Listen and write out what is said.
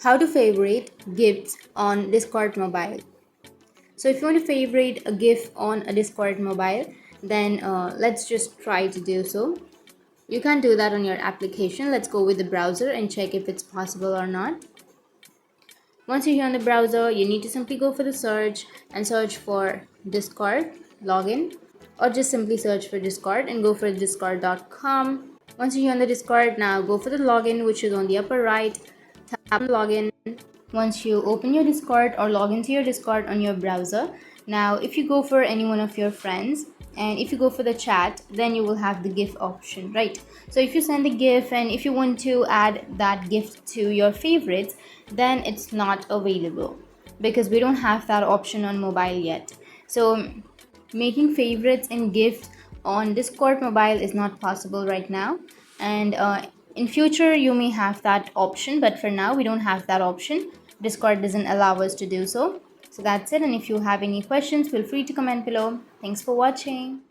How to favorite gifts on Discord mobile. So if you want to favorite a GIF on a Discord mobile, then let's just try to do so. You can do that on your application. Let's go with the browser and check if it's possible or not. Once you're here on the browser, you need to simply go for the search and search for Discord login, or just simply search for Discord and go for discord.com. Once you're here on the Discord, now go for the login, which is on the upper right. Tap on login. Once you open your Discord or log into your Discord on your browser, now if you go for any one of your friends and if you go for the chat, then you will have the GIF option, right? So if you send the GIF and if you want to add that GIF to your favorites, then it's not available because we don't have that option on mobile yet. So making favorites and gifts on Discord mobile is not possible right now, and in future you may have that option, but for now we don't have that option. Discord doesn't allow us to do so. So that's it, and if you have any questions, feel free to comment below. Thanks for watching.